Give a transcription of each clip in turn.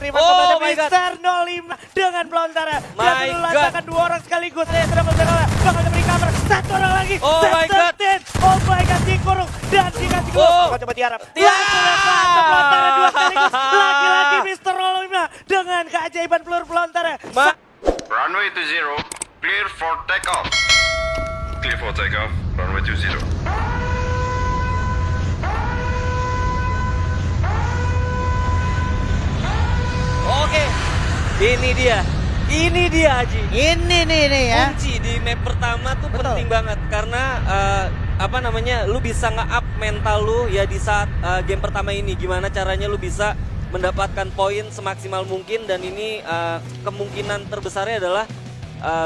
terima kepada Mister 05 dengan pelontaran. Dia melancarkan 2 orang sekaligus. Dia sudah melontarkan, bakal diberi cover. 1 orang lagi. Oh my god. Oh my god, dikurung dan dikasih gol. Bakal coba tiarap. Satu pelontaran 2 sekaligus. Lagi-lagi Mister 05 dengan keajaiban peluru pelontaran. Runway to 0, clear for takeoff. Clear for takeoff, runway to 0. Oke, ini dia Haji. Ini nih ya. Kunci di map pertama tuh penting banget karena lu bisa nge-up mental lu ya di saat game pertama ini. Gimana caranya lu bisa mendapatkan poin semaksimal mungkin dan ini kemungkinan terbesarnya adalah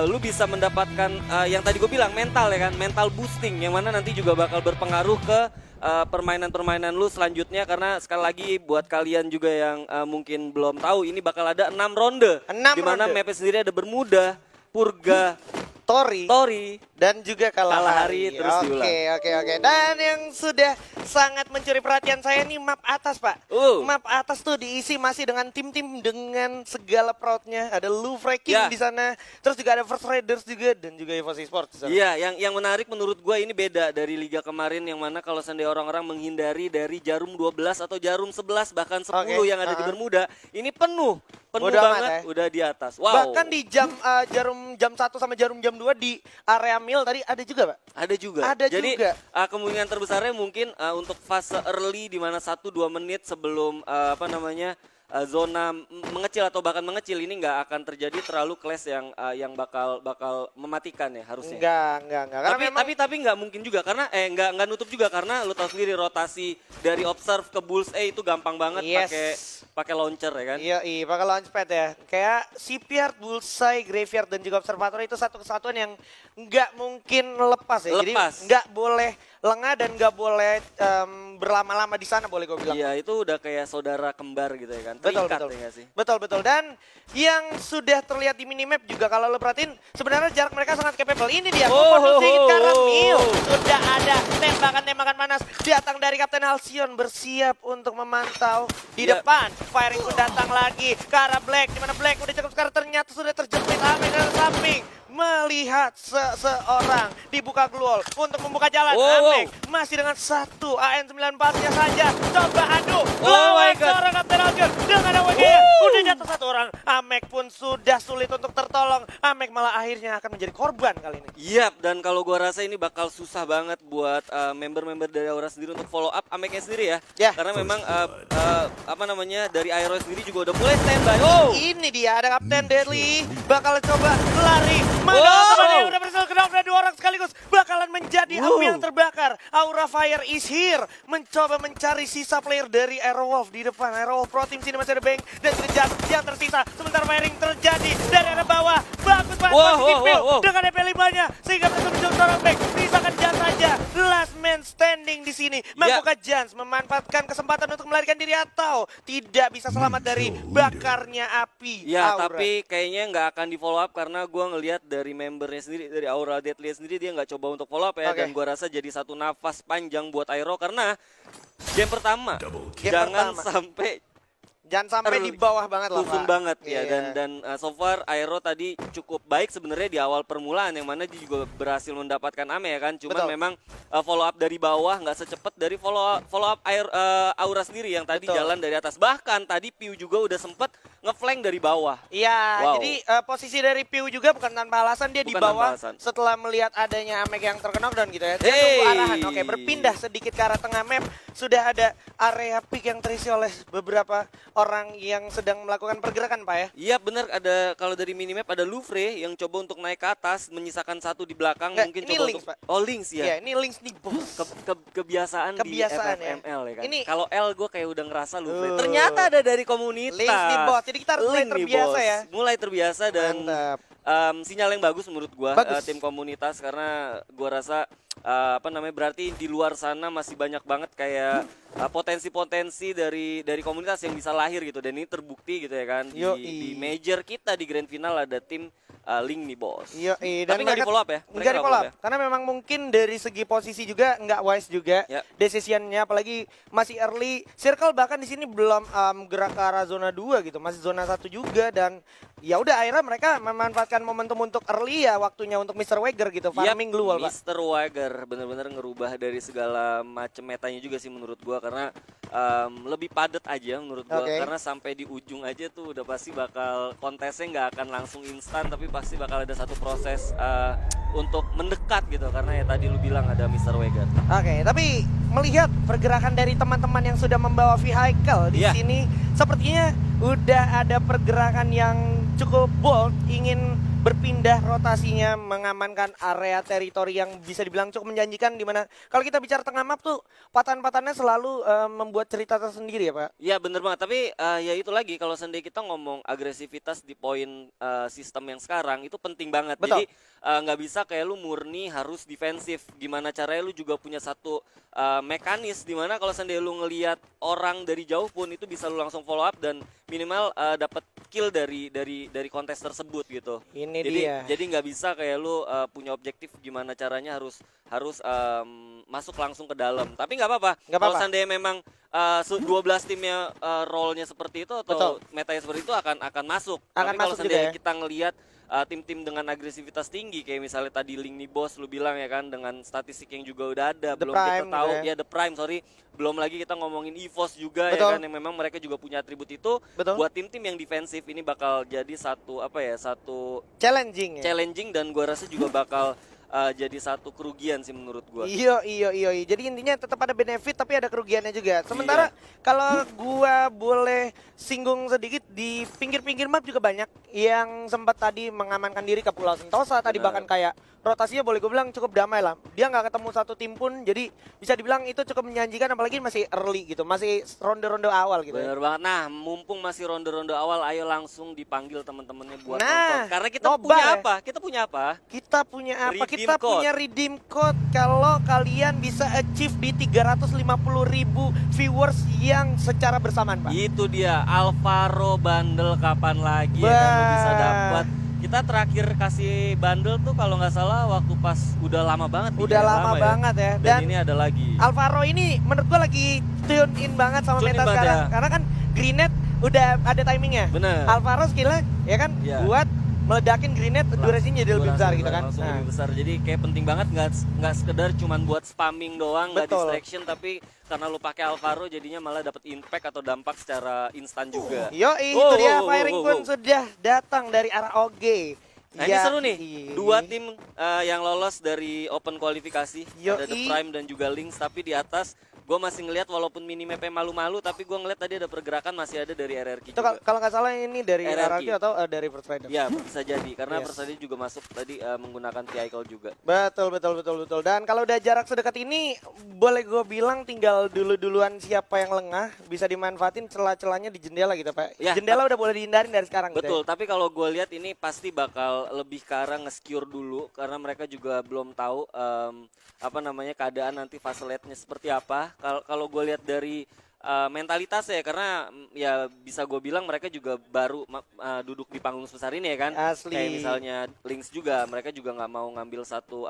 lu bisa mendapatkan yang tadi gue bilang mental ya kan, mental boosting yang mana nanti juga bakal berpengaruh ke permainan-permainan lu selanjutnya karena sekali lagi buat kalian juga yang mungkin belum tahu ini bakal ada 6 ronde. Enam di mana ronde. mapnya sendiri ada Bermuda, Purga, Tori, dan juga Kalahari. terus diulang. Oke. Dan yang sudah sangat mencuri perhatian saya nih map atas, Pak. Map atas tuh diisi masih dengan tim-tim dengan segala proudnya. Ada Louvre King di sana, terus juga ada First Raiders juga dan juga EVOS Esports di sana. Iya, yang menarik menurut gue ini beda dari liga kemarin yang mana kalau seandainya orang-orang menghindari dari jarum 12 atau jarum 11 bahkan 10 yang ada di Bermuda, ini penuh Bodo banget amat, udah di atas. Wow. Bahkan di jarum jam 1 sama jarum jam 2 di area mil tadi ada juga, Pak? Ada juga. Jadi kemungkinan terbesarnya mungkin untuk fase early di mana 1-2 menit sebelum zona mengecil atau bahkan mengecil ini nggak akan terjadi terlalu clash yang bakal mematikan ya harusnya. Enggak. Tapi nggak mungkin juga karena nggak nutup juga karena lu tahu sendiri rotasi dari observe ke bullseye itu gampang banget pakai launcher ya kan. Iya, pakai launchpad ya. Kayak Shipyard, Bullseye, Graveyard dan juga Observatory itu satu kesatuan yang nggak mungkin lepas ya. Jadi nggak boleh lengah dan nggak boleh berlama-lama di sana boleh gue bilang. Iya, itu udah kayak saudara kembar gitu ya kan. Betul. Ya sih? Betul. Dan yang sudah terlihat di minimap juga kalau lo perhatiin sebenarnya jarak mereka sangat capable. Ini dia, sedikit karena Mio sudah ada tembakan-tembakan panas datang dari Kapten Halcyon bersiap untuk memantau di depan. Firing pun datang lagi ke arah Black, di mana Black udah cukup sekarang ternyata sudah terjepit Amin dari samping. Melihat seseorang dibuka gluol untuk membuka jalan. Amek masih dengan 1 AN94-nya saja. Coba adu. Lawan seorang Kapten Halcyon dengan AWG-nya. Udah jatuh 1 orang. Amek pun sudah sulit untuk tertolong. Amek malah akhirnya akan menjadi korban kali ini. Iya, dan kalau gua rasa ini bakal susah banget buat member-member dari Aura sendiri untuk follow up Ameknya sendiri ya. Karena memang dari Aero sendiri juga udah mulai standby. Ini dia ada Kapten Deadly. Bakal coba lari. Teman-teman udah berhasil knock dan 2 orang sekaligus bakalan menjadi api yang terbakar. Aura Fire is here. Mencoba mencari sisa player dari Aerowolf di depan. Aerowolf Pro Team sini masih ada Bang dan juga Jas yang tersisa. Sementara firing terjadi dari arah bawah. Bagus banget dengan EP5-nya sehingga berhasil menjauh seorang Bang. Sisakan Jas saja. Last man standing di sini. Mampukah Jans memanfaatkan kesempatan untuk melarikan diri atau tidak bisa selamat dari bakarnya api? Ya, tapi kayaknya nggak akan di follow up karena gua ngelihat dari membernya sendiri, dari Aura Deadly sendiri dia nggak coba untuk follow up ya. Dan gua rasa jadi satu nafas panjang buat Aero karena game pertama jangan sampai di bawah banget lah, Pak. Banget ya. Dan so far Aero tadi cukup baik sebenarnya di awal permulaan yang mana dia juga berhasil mendapatkan Ame ya kan. Cuman memang follow up dari bawah nggak secepat dari follow up Aura sendiri yang tadi jalan dari atas. Bahkan tadi Piu juga udah sempet ngeflank dari bawah. Iya, jadi posisi dari Piu juga bukan tanpa alasan dia di bawah setelah melihat adanya Amek yang terkena down gitu ya. Dia nunggu arahan. Oke, berpindah sedikit ke arah tengah map. Sudah ada area pick yang terisi oleh beberapa orang yang sedang melakukan pergerakan, Pak ya. Iya, benar. Ada kalau dari minimap ada Louvre yang coba untuk naik ke atas, menyisakan 1 di belakang. Mungkin ini coba Lynx, untuk Pak. Lynx ya. Iya, ini Lynx nih, bos. Kebiasaan di FFML ya kan. Kalau L gue kayak udah ngerasa Louvre. Ternyata ada dari komunitas. Lynx nih, bos. Jadi kita harus mulai terbiasa ya. Mulai terbiasa dan sinyal yang bagus menurut gua tim komunitas karena gua rasa berarti di luar sana masih banyak banget kayak potensi-potensi dari komunitas yang bisa lahir gitu, dan ini terbukti gitu ya kan di major kita di grand final ada tim Link nih bos. Tapi nggak di follow up ya? Nggak di follow up, karena memang mungkin dari segi posisi juga nggak wise juga decisionnya, apalagi masih early. Circle bahkan di sini belum gerak ke arah zona 2 gitu, masih zona 1 juga, dan ya udah akhirnya mereka memanfaatkan momentum untuk early ya, waktunya untuk Mr. Wager gitu, farming global Pak. Mr. Wager bener-bener ngerubah dari segala macam metanya juga sih menurut gua, karena lebih padat aja menurut gua, karena sampai di ujung aja tuh udah pasti bakal kontesnya nggak akan langsung instan, tapi pasti bakal ada satu proses untuk mendekat gitu, karena ya tadi lu bilang ada Mr. Wager. Tapi melihat pergerakan dari teman-teman yang sudah membawa vehicle di sini, sepertinya udah ada pergerakan yang cukup bold, ingin berpindah rotasinya, mengamankan area teritori yang bisa dibilang cukup menjanjikan, dimana kalau kita bicara tengah map tuh patahan-patahannya selalu membuat cerita tersendiri ya Pak. Iya bener banget, tapi ya itu lagi, kalau seandainya kita ngomong agresivitas di poin sistem yang sekarang itu penting banget. Betul. Jadi nggak bisa kayak lu murni harus defensif, gimana caranya lu juga punya satu mekanis dimana kalau seandainya lu ngelihat orang dari jauh pun itu bisa lu langsung follow up dan minimal dapat kill dari kontes tersebut gitu. Ini dia. Jadi nggak bisa kayak lu punya objektif gimana caranya harus masuk langsung ke dalam. Tapi nggak apa-apa. Kalau seandainya memang 12 timnya role-nya seperti itu atau metanya seperti itu akan masuk. Tapi kalau seandainya kita ngelihat tim-tim dengan agresivitas tinggi kayak misalnya tadi Link nih bos lu bilang ya kan, dengan statistik yang juga udah ada, belum kita tahu ya The Prime, belum lagi kita ngomongin EVOS juga ya kan, yang memang mereka juga punya atribut itu. Buat tim-tim yang defensif ini bakal jadi satu challenging dan gua rasa juga bakal jadi satu kerugian sih menurut gua. Iya. Jadi intinya tetap ada benefit tapi ada kerugiannya juga. Sementara kalau gua boleh singgung sedikit, di pinggir-pinggir map juga banyak yang sempat tadi mengamankan diri ke Pulau Sentosa. Tadi bahkan kayak rotasinya boleh gue bilang cukup damai lah. Dia nggak ketemu satu tim pun, jadi bisa dibilang itu cukup menjanjikan, apalagi masih early gitu, masih ronde-ronde awal gitu. Bener banget. Nah, mumpung masih ronde-ronde awal, ayo langsung dipanggil teman-temannya buat nonton. Karena kita punya apa? Kita punya redeem code kalau kalian bisa achieve di 350.000 viewers yang secara bersamaan Pak. Itu dia, Alvaro bundle kapan lagi ya kan lu bisa dapat. Kita terakhir kasih bundle tuh kalau nggak salah waktu pas udah lama banget. Udah lama banget ya. Dan ini ada lagi. Alvaro ini menurut gua lagi tune in banget sama meta sekarang. Karena kan Grenade udah ada timingnya. Bener. Alvaro skillnya ya kan buat meledakin grenade, durasinya jadi lebih besar gitu kan. Langsung lebih besar. Jadi kayak penting banget, nggak sekedar cuman buat spamming doang, nggak distraction, tapi karena lu pakai Alvaro jadinya malah dapat impact atau dampak secara instan juga. Itu dia firing pun sudah datang dari arah OG. Nah ini seru nih, dua tim yang lolos dari open kualifikasi, ada The Prime dan juga Lynx, tapi di atas gue masih ngelihat walaupun minimapnya malu-malu, tapi gue ngelihat tadi ada pergerakan masih ada dari RRQ itu juga. Kalau nggak salah ini dari RRQ atau dari First Rider? Ya bisa jadi, karena First Rider juga masuk tadi menggunakan vehicle juga. Betul. Dan kalau udah jarak sedekat ini, boleh gue bilang tinggal duluan siapa yang lengah, bisa dimanfaatin celah-celahnya di jendela gitu Pak. Ya, jendela udah boleh dihindarin dari sekarang. Betul, gitu ya. Tapi kalau gue lihat ini pasti bakal lebih ke arah nge-secure dulu, karena mereka juga belum tahu keadaan nanti fase late-nya seperti apa. Kalau gue lihat dari mentalitas ya, karena ya bisa gue bilang mereka juga baru duduk di panggung sebesar ini ya kan. Asli. Kayak misalnya Lynx juga, mereka juga nggak mau ngambil satu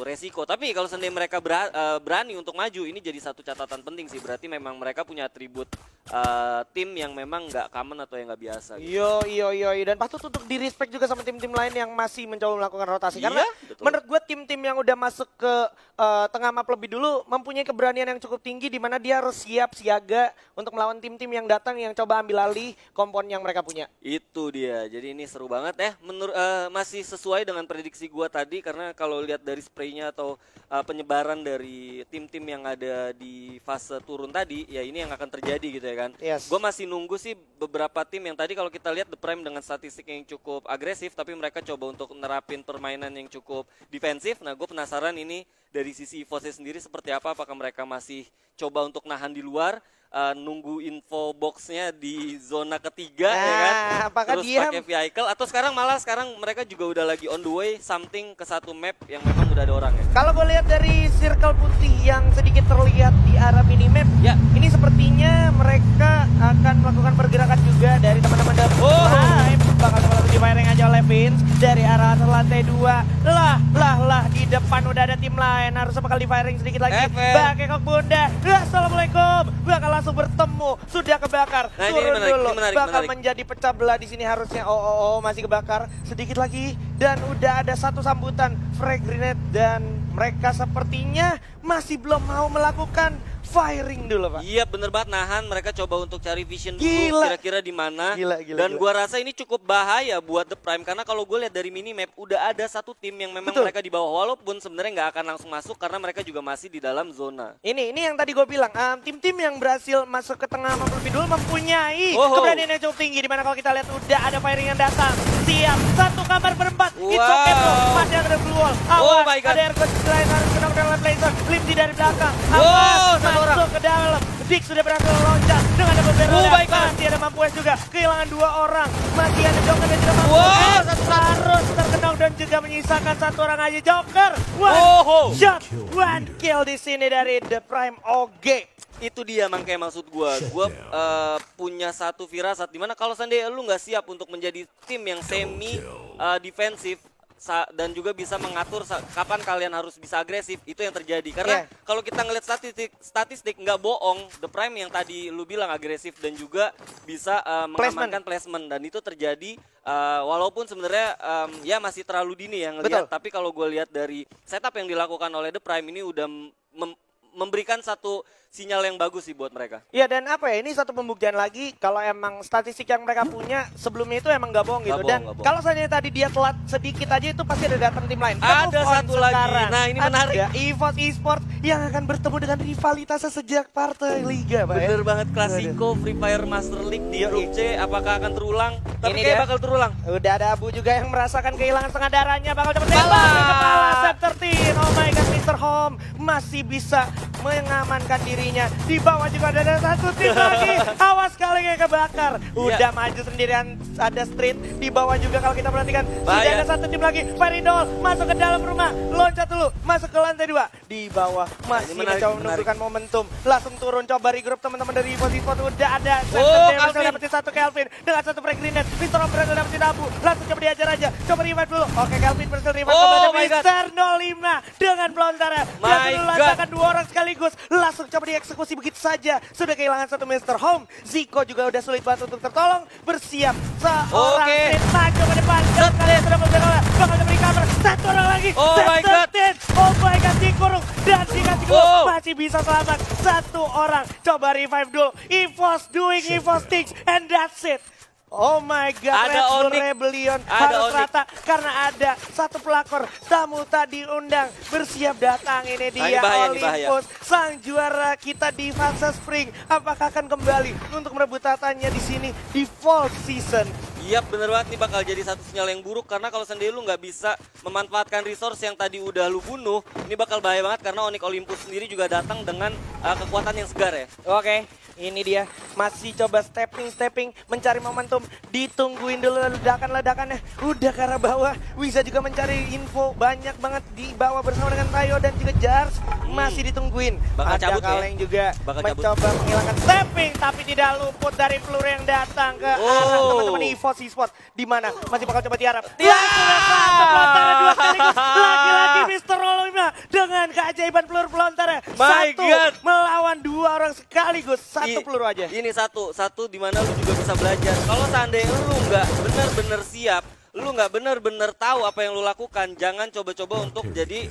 resiko. Tapi kalau seandainya mereka berani untuk maju, ini jadi satu catatan penting sih. Berarti memang mereka punya atribut tim yang memang nggak common atau yang nggak biasa. Gitu. Iya. Dan patut untuk di respect juga sama tim-tim lain yang masih mencoba melakukan rotasi. Karena menurut gue tim-tim yang udah masuk ke tengah map lebih dulu mempunyai keberanian yang cukup tinggi, di mana dia harus siaga untuk melawan tim-tim yang datang yang coba ambil alih kompon yang mereka punya. Itu dia. Jadi ini seru banget ya. Masih sesuai dengan prediksi gue tadi, karena kalau lihat dari spraynya atau penyebaran dari tim-tim yang ada di fase turun tadi, ya ini yang akan terjadi gitu ya kan. Gue masih nunggu sih beberapa tim yang tadi kalau kita lihat The Prime dengan statistik yang cukup agresif, tapi mereka coba untuk nerapin permainan yang cukup defensif. Nah gue penasaran ini dari sisi EVOS sendiri seperti apa, apakah mereka masih coba untuk nahan di luar nunggu info boxnya di zona ketiga ya Nah, kan. apakah Terus dia- pakai vehicle atau sekarang mereka juga udah lagi on the way something ke satu map yang memang udah ada orangnya. Kalau gue lihat dari circle putih yang sedikit terlihat di arah minimap, Ya. ini sepertinya mereka akan melakukan pergerakan juga dari teman-teman The Prime. Bakal langsung di firing aja oleh Vince dari arah atas lantai 2. Lah, di depan udah ada tim lain. Harusnya bakal di firing sedikit lagi. Evan. Pakai kok bunda. Assalamualaikum. Bakal langsung bertemu. Sudah kebakar. Nah, ini Turun menarik, dulu. ini menarik, Bakal menarik. menjadi pecah belah di sini harusnya. Oh, masih kebakar. Sedikit lagi dan udah ada satu sambutan frag grenade dan mereka sepertinya masih belum mau melakukan firing dulu, Pak. Iya bener banget, nahan, mereka coba untuk cari vision dulu Gila. kira-kira di mana. Gila, Dan gila. gua rasa ini cukup bahaya buat The Prime karena kalau gue lihat dari minimap udah ada satu tim yang memang Betul. mereka di bawah walaupun sebenarnya nggak akan langsung masuk karena mereka juga masih di dalam zona. Ini yang tadi gue bilang, tim-tim yang berhasil masuk ke tengah map lebih dulu mempunyai Oh. keberanian yang cukup tinggi. Dimana kalau kita lihat udah ada firing yang datang. Siap, satu kamar berempat. It's Wow. okay bro, masih ada blue wall. Oh Awas, my God. ada Ergo lain harus kena dalam blazer. Limsi dari belakang. Wow, Awas, satu orang. masuk ke dalam. Dick sudah berhasil loncat dengan double barrel. Oh my God. Masih ada Mampues juga, kehilangan 2 orang. Masih ada Joker dan juga Mampues. Wow, satu-satu. Harus terkenal dan juga menyisakan 1 orang aja Joker. Oh. Shot, 1 kill di sini dari The Prime OG. Itu dia makanya maksud gua punya satu firasat dimana kalau seandainya lu nggak siap untuk menjadi tim yang semi defensif dan juga bisa mengatur kapan kalian harus bisa agresif, itu yang terjadi karena kalau kita ngeliat statistik nggak bohong, The Prime yang tadi lu bilang agresif dan juga bisa mengamankan placement dan itu terjadi walaupun sebenarnya ya masih terlalu dini ya ngelihat, tapi kalau gue lihat dari setup yang dilakukan oleh The Prime ini udah memberikan satu sinyal yang bagus sih buat mereka. Ya dan apa ya, ini satu pembuktian lagi kalau emang statistik yang mereka punya sebelumnya itu emang gak bohong gitu. Dan kalau seandainya tadi dia telat sedikit aja itu pasti ada datang tim lain. Ada satu lagi, nah ini menarik. Ada EVOS Esports yang akan bertemu dengan rivalitasnya sejak partai Liga, Pak. Bener banget, Klasiko Free Fire Master League di grup C, apakah akan terulang? Tapi Ini kayak dia. bakal terulang. Udah ada Abu juga yang merasakan kehilangan setengah darahnya, bakal coba tembak ke kepala Set 13. Oh my god, Mr. Home masih bisa mengamankan dirinya. Di bawah juga ada satu tim lagi. Awas kali kayak kebakar. Udah maju sendirian, ada Street. Di bawah juga kalau kita perhatikan sudah ada satu tim lagi. Feridol masuk ke dalam rumah, loncat dulu, masuk ke lantai 2. Di bawah masih mencoba menunjukkan momentum. Langsung turun, coba regroup teman-teman dari EVOS Esports. Udah ada berhasil dapetin satu Kelvin dengan satu frag grenade. Mr. Home berhasil dapetin Abu. Langsung coba diajar aja. Coba revive dulu. Oke, Kelvin berhasil revive kepada Mr. 05 dengan pelontarnya. Berhasil lancarkan 2 orang sekaligus. Langsung coba dieksekusi begitu saja. Sudah kehilangan satu Mr. Home. Zico juga udah sulit banget untuk tertolong. Bersiap seorang Street maju ke depan. Kalian sudah bergerak. Bakal diberi cover. Satu orang lagi. Oh my god. Oh my god, dikurung dan dikasih gol. Masih bisa selamat. Satu orang. Coba revive dulu. EVOS doing EVOS things and that's it. Oh my god, Ada Red Bull Onyx. Rebellion Ada harus Onyx. rata karena ada satu pelakor tamu tak diundang bersiap datang. Ini dia bahaya, Olympus, sang juara kita di fase Spring. Apakah akan kembali untuk merebut tatanya di sini di Fall Season? Iya bener banget, nih bakal jadi satu sinyal yang buruk karena kalau sendiri lu nggak bisa memanfaatkan resource yang tadi udah lu bunuh, ini bakal bahaya banget karena Onyx Olympus sendiri juga datang dengan kekuatan yang segar ya. Oke, ini dia masih coba stepping mencari momentum, ditungguin dulu ledakannya. Udah ke arah bawah, bisa juga mencari info banyak banget di bawah bersama dengan Tayo dan juga Jars. Masih ditungguin. Bakal ada cabut ya? Kaleng juga Bakal mencoba menghilangkan stepping tapi tidak luput dari peluru yang datang ke arah teman-teman EVOS Esports. Di mana masih bakal coba tiarap. Pelontarnya 2 sekaligus. Lagi-lagi Mr. Olima dengan keajaiban peluru pelontarnya. Satu melawan 2 orang sekaligus. Satu peluru aja. Ini satu di mana lu juga bisa belajar. Kalau seandainya lu nggak benar-benar siap, lu nggak benar-benar tahu apa yang lu lakukan, jangan coba-coba untuk jadi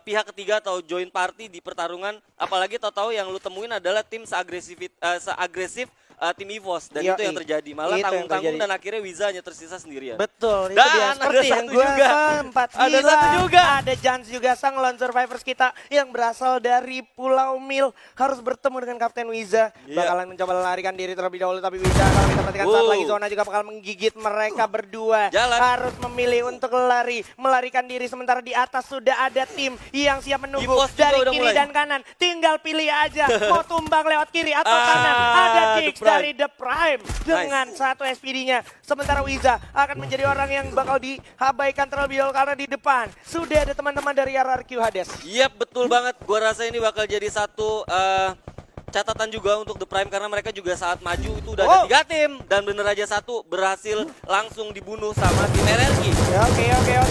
pihak ketiga atau join party di pertarungan. Apalagi tahu-tahu yang lu temuin adalah tim seagresif tim EVOS dan Yoi. itu yang terjadi. Malah Itu yang tanggung-tanggung terjadi. dan akhirnya Wiza hanya tersisa sendirian. Betul, itu Dan dia. ada Seperti yang satu gue juga. sempat Ada bilang. satu juga. Ada Jans juga, sang lone survivors kita yang berasal dari Pulau Mil. Harus bertemu dengan Kapten Wiza. Iya. Bakalan mencoba melarikan diri terlebih dahulu. Tapi Wiza kalau kita perhatikan saat Wow. lagi zona juga bakal menggigit mereka berdua. Jalan. Harus memilih untuk lari, melarikan diri. Sementara di atas sudah ada tim yang siap menunggu. EVOS juga Dari udah kiri mulai. dan kanan. Tinggal pilih aja. Mau tumbang lewat kiri atau Ah, kanan. Ada The Dix Prime. dari The Prime. Dengan satu SPD-nya. Sementara Wiza akan menjadi orang yang bakal diabaikan terlebih dahulu karena di depan sudah ada teman-teman dari RRQ Hades. Iya betul banget, gua rasa ini bakal jadi satu catatan juga untuk The Prime karena mereka juga saat maju itu udah ada 3 tim dan bener aja satu berhasil langsung dibunuh sama tim RRQ. Oke,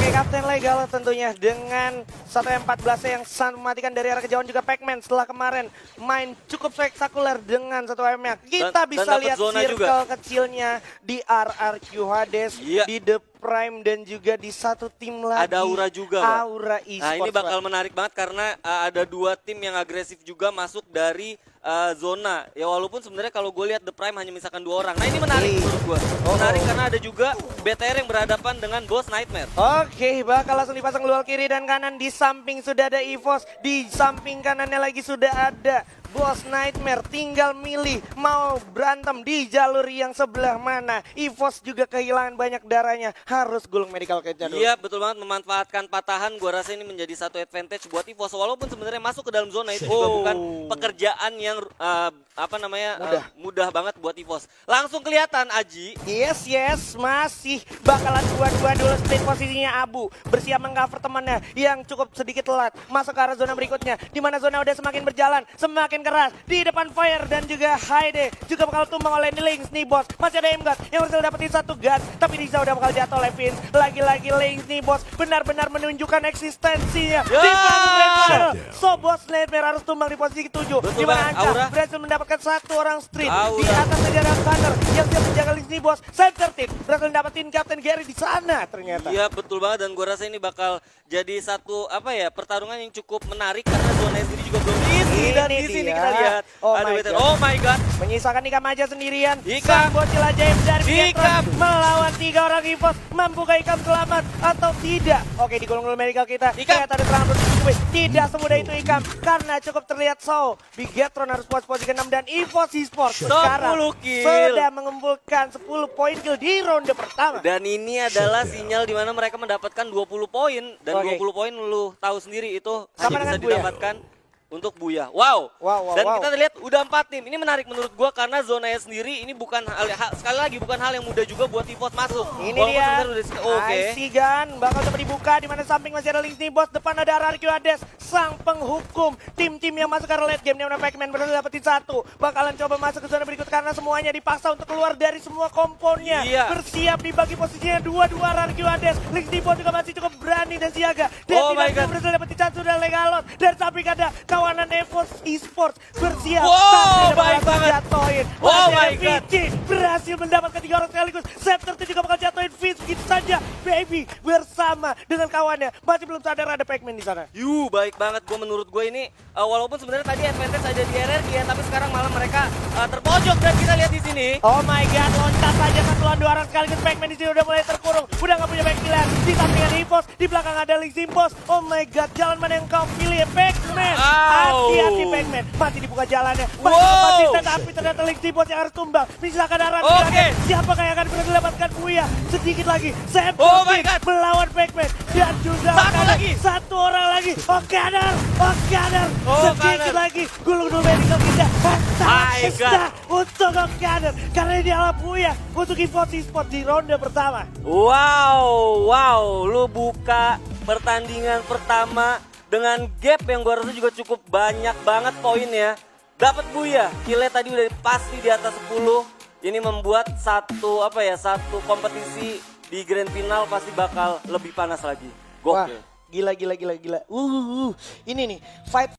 Kapten Legal tentunya dengan 1M14 yang sangat mematikan dari arah kejauhan juga Pac-Man setelah kemarin main cukup spektakuler dengan 1M-nya. Kita Dan bisa dapet lihat zona circle juga. kecilnya di RRQ Hades, Iya. di The Prime dan juga di satu tim lagi. Ada Aura juga, Pak. Aura Esports. Nah ini bakal Pak. menarik banget karena ada 2 tim yang agresif juga masuk dari zona. Ya walaupun sebenarnya kalau gue lihat The Prime hanya misalkan 2 orang. Nah ini menarik menurut gue. Menarik karena ada juga BTR yang berhadapan dengan Boss Nightmare. Oke, bakal langsung dipasang luar kiri dan kanan. Di samping sudah ada EVOS, di samping kanannya lagi sudah ada Boss Nightmare. Tinggal milih mau berantem di jalur yang sebelah mana. EVOS juga kehilangan banyak darahnya, harus gulung medical kit-nya dulu. Iya betul banget, memanfaatkan patahan. Gua rasa ini menjadi satu advantage buat EVOS. Walaupun sebenarnya masuk ke dalam zona itu juga bukan pekerjaan yang mudah banget buat EVOS. Langsung kelihatan Aji. Yes, masih bakalan dua-dua dulu split posisinya Abu. Bersiap mengcover temannya yang cukup sedikit telat. Masuk ke arah zona berikutnya, di mana zona udah semakin berjalan, semakin keras. Di depan Fire dan juga Haide juga bakal tumbang oleh Lynx nih bos. Masih ada Imgat yang berhasil dapetin satu gun, tapi Riza udah bakal jatuh oleh Vince. Lagi-lagi Lynx nih bos, benar-benar menunjukkan eksistensinya. Ya. Di panggung Red Bull. So Boss Nightmare harus tumbang di posisi ke-7. Betul Di mana banget, Anca Aura. berhasil mendapatkan satu orang street. Aura. Di atas saja ada Gunner yang siap menjaga Lynx nih bos. Sensitive berhasil dapetin Captain Gary di sana ternyata. Iya betul banget dan gue rasa ini bakal jadi satu pertarungan yang cukup menarik karena zona sendiri juga belum diisi dan Ini di sini dia. kita lihat Oh ada my BTR. God. Oh my god. Menyisakan Ikam aja sendirian. Ikam. Sang bocil ajaib dari Ikam. Pietron melawan 3 orang EVOS. Mampukah Ikam selamat atau tidak? Oke, digulung dulu medical kita. Ikam. Ternyata ada serangan bertubi. Tidak semudah itu Ikam karena cukup terlihat Bigetron harus posisi ke-6 dan EVOS Esports 10 sekarang kill. sudah mengumpulkan 10 poin kill di ronde pertama. Dan ini adalah sinyal di mana mereka mendapatkan 20 poin dan Oke. 20 poin lu tahu sendiri itu Sama hanya bisa dengan Buya. didapatkan untuk Buya. Wow. Wow. Dan kita lihat udah 4 tim. Ini menarik menurut gua karena zonanya sendiri ini bukan sekali lagi bukan hal yang mudah juga buat EVOS masuk. Ini Walaupun dia. sebenarnya oke. IC Gun bakal coba dibuka di mana samping masih ada Lynx nih bos. Depan ada RRQ Hades, sang penghukum tim-tim yang masuk ke late game. Dimana Pac-Man berhasil dapetin 1. Bakalan coba masuk ke zona berikut karena semuanya dipaksa untuk keluar dari semua komponnya. Iya. Bersiap dibagi posisinya 2-2 RRQ Hades. Lynx nih bos juga masih cukup berani dan siaga. Dan Oh my tidak God. berhasil dapetin 1 dan Legalot. Dan samping ada kawanan EVOS Esports bersiap. Wow, Tapi baik bakal banget. jatuhin. Oh Masih ada my God. VG berhasil mendapatkan 3 orang sekaligus. Scepter juga bakal jatuhin Fizz gitu saja. Baby bersama dengan kawannya. Masih belum sadar ada Pac-Man di sana. Baik banget gue menurut gue ini walaupun sebenarnya tadi advantage ada di RRQ ya, tapi sekarang malah mereka terpojok dan kita lihat di sini. Oh my god, loncat saja satu lawan 2 orang sekaligus. Pac-Man di sini udah mulai terkurung. Udah nggak punya back killer. Di samping ada EVOS, di belakang ada Lynx Impos. Oh my god, jalan mana yang kau pilih ya Pac-Man? Au. Hati-hati Pac-Man. Masih dibuka jalannya. Masih Wow. konsisten tapi ternyata Lynx Impos yang harus tumbang. Misalkan arah Oke. siapa yang akan berhasil mendapatkan Buya? Sedikit lagi. Sam Oh my God. melawan Pac-Man dan juga Satu ada lagi. satu orang lagi. Oh Gunner. Sedikit Gunner. lagi. Gulung dulu medical kita. My God. Untuk Gunner karena ini adalah Buya untuk EVOS Esports di ronde pertama. Wow, lu buka pertandingan pertama dengan gap yang gua rasa juga cukup banyak banget poinnya. Dapat Buya, killnya tadi udah pasti di atas 10. Ini membuat satu kompetisi di grand final pasti bakal lebih panas lagi. Wah, Gokil. gila. Ini nih fight